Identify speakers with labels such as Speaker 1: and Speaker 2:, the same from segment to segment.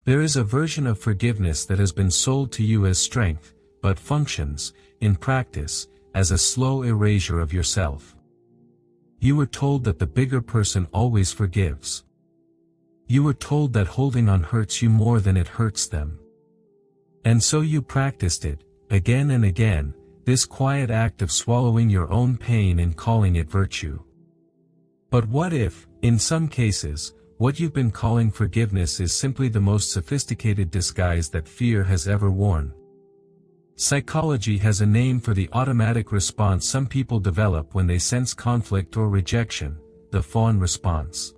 Speaker 1: There is a version of forgiveness that has been sold to you as strength, but functions, in practice, as a slow erasure of yourself. You were told that the bigger person always forgives. You were told that holding on hurts you more than it hurts them. And so you practiced it, again and again, this quiet act of swallowing your own pain and calling it virtue. But what if, in some cases, what you've been calling forgiveness is simply the most sophisticated disguise that fear has ever worn? Psychology has a name for the automatic response some people develop when they sense conflict or rejection, the fawn response.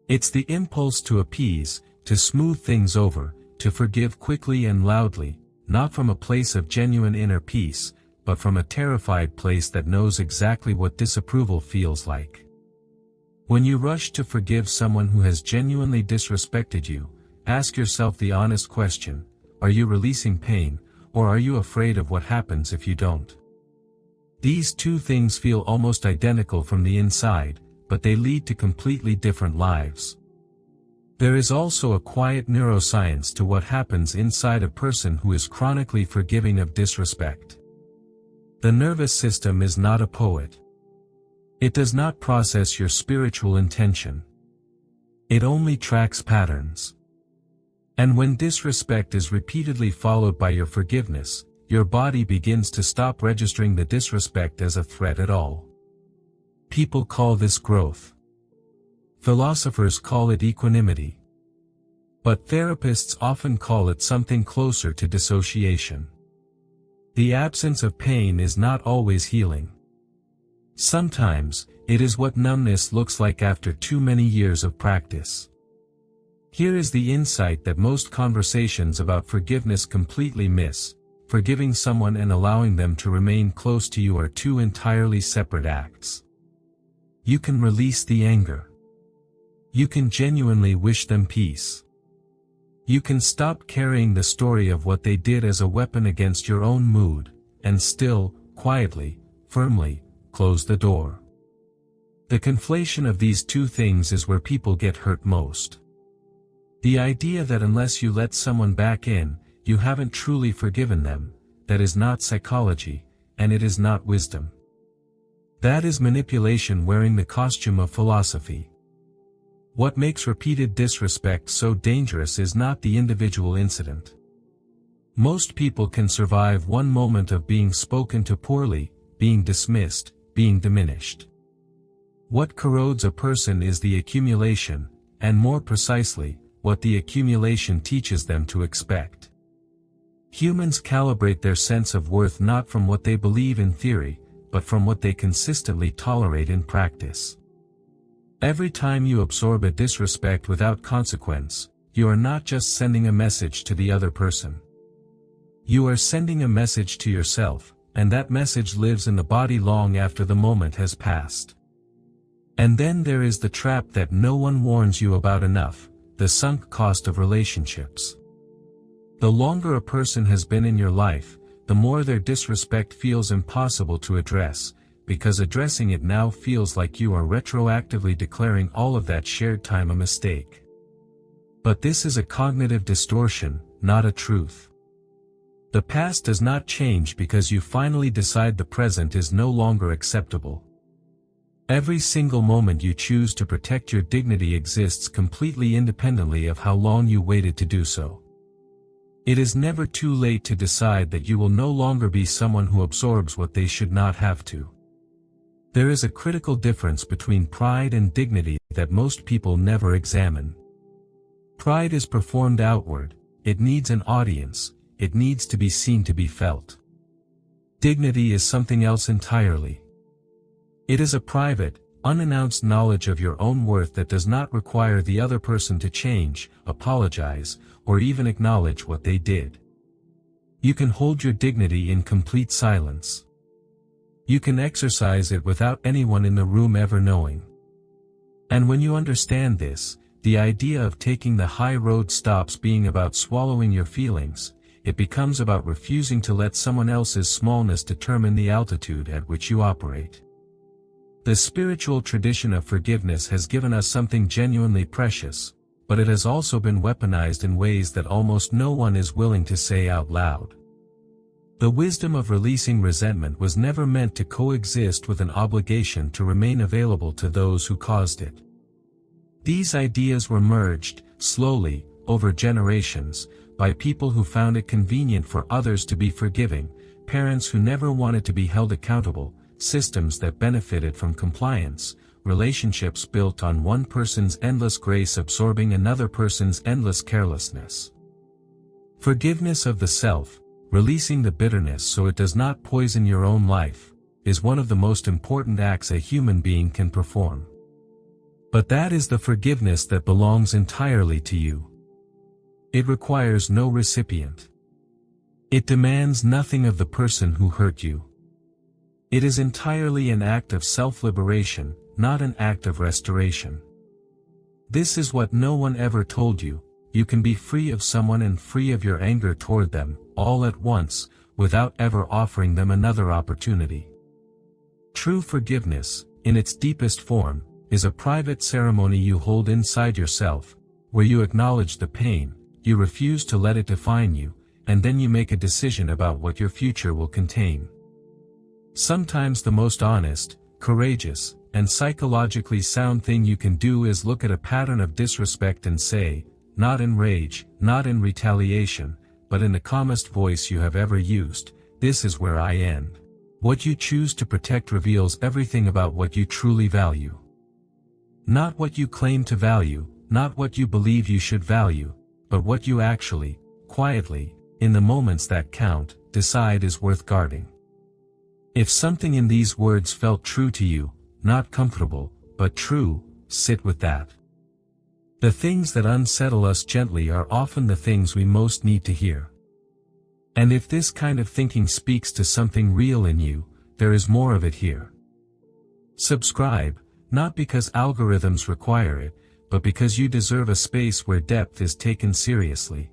Speaker 1: It's the impulse to appease, to smooth things over, to forgive quickly and loudly, not from a place of genuine inner peace, but from a terrified place that knows exactly what disapproval feels like. When you rush to forgive someone who has genuinely disrespected you, ask yourself the honest question: are you releasing pain, or are you afraid of what happens if you don't? These two things feel almost identical from the inside, but they lead to completely different lives. There is also a quiet neuroscience to what happens inside a person who is chronically forgiving of disrespect. The nervous system is not a poet. It does not process your spiritual intention. It only tracks patterns. And when disrespect is repeatedly followed by your forgiveness, your body begins to stop registering the disrespect as a threat at all. People call this growth. Philosophers call it equanimity. But therapists often call it something closer to dissociation. The absence of pain is not always healing. Sometimes, it is what numbness looks like after too many years of practice. Here is the insight that most conversations about forgiveness completely miss: forgiving someone and allowing them to remain close to you are two entirely separate acts. You can release the anger. You can genuinely wish them peace. You can stop carrying the story of what they did as a weapon against your own mood, and still, quietly, firmly, close the door. The conflation of these two things is where people get hurt most. The idea that unless you let someone back in, you haven't truly forgiven them, that is not psychology, and it is not wisdom. That is manipulation wearing the costume of philosophy. What makes repeated disrespect so dangerous is not the individual incident. Most people can survive one moment of being spoken to poorly, being dismissed, being diminished. What corrodes a person is the accumulation, and more precisely, what the accumulation teaches them to expect. Humans calibrate their sense of worth not from what they believe in theory, but from what they consistently tolerate in practice. Every time you absorb a disrespect without consequence, you are not just sending a message to the other person. You are sending a message to yourself, and that message lives in the body long after the moment has passed. And then there is the trap that no one warns you about enough: the sunk cost of relationships. The longer a person has been in your life, the more their disrespect feels impossible to address, because addressing it now feels like you are retroactively declaring all of that shared time a mistake. But this is a cognitive distortion, not a truth. The past does not change because you finally decide the present is no longer acceptable. Every single moment you choose to protect your dignity exists completely independently of how long you waited to do so. It is never too late to decide that you will no longer be someone who absorbs what they should not have to. There is a critical difference between pride and dignity that most people never examine. Pride is performed outward, it needs an audience, it needs to be seen to be felt. Dignity is something else entirely. It is a private, unannounced knowledge of your own worth that does not require the other person to change, apologize, or even acknowledge what they did. You can hold your dignity in complete silence. You can exercise it without anyone in the room ever knowing. And when you understand this, the idea of taking the high road stops being about swallowing your feelings. It becomes about refusing to let someone else's smallness determine the altitude at which you operate. The spiritual tradition of forgiveness has given us something genuinely precious, but it has also been weaponized in ways that almost no one is willing to say out loud. The wisdom of releasing resentment was never meant to coexist with an obligation to remain available to those who caused it. These ideas were merged, slowly, over generations, by people who found it convenient for others to be forgiving, parents who never wanted to be held accountable, systems that benefited from compliance, relationships built on one person's endless grace absorbing another person's endless carelessness. Forgiveness of the self, releasing the bitterness so it does not poison your own life, is one of the most important acts a human being can perform. But that is the forgiveness that belongs entirely to you. It requires no recipient. It demands nothing of the person who hurt you. It is entirely an act of self-liberation, not an act of restoration. This is what no one ever told you: you can be free of someone and free of your anger toward them, all at once, without ever offering them another opportunity. True forgiveness, in its deepest form, is a private ceremony you hold inside yourself, where you acknowledge the pain, you refuse to let it define you, and then you make a decision about what your future will contain. Sometimes the most honest, courageous, and psychologically sound thing you can do is look at a pattern of disrespect and say, not in rage, not in retaliation, but in the calmest voice you have ever used, this is where I end. What you choose to protect reveals everything about what you truly value. Not what you claim to value, not what you believe you should value, but what you actually, quietly, in the moments that count, decide is worth guarding. If something in these words felt true to you, not comfortable, but true, sit with that. The things that unsettle us gently are often the things we most need to hear. And if this kind of thinking speaks to something real in you, there is more of it here. Subscribe, not because algorithms require it, but because you deserve a space where depth is taken seriously.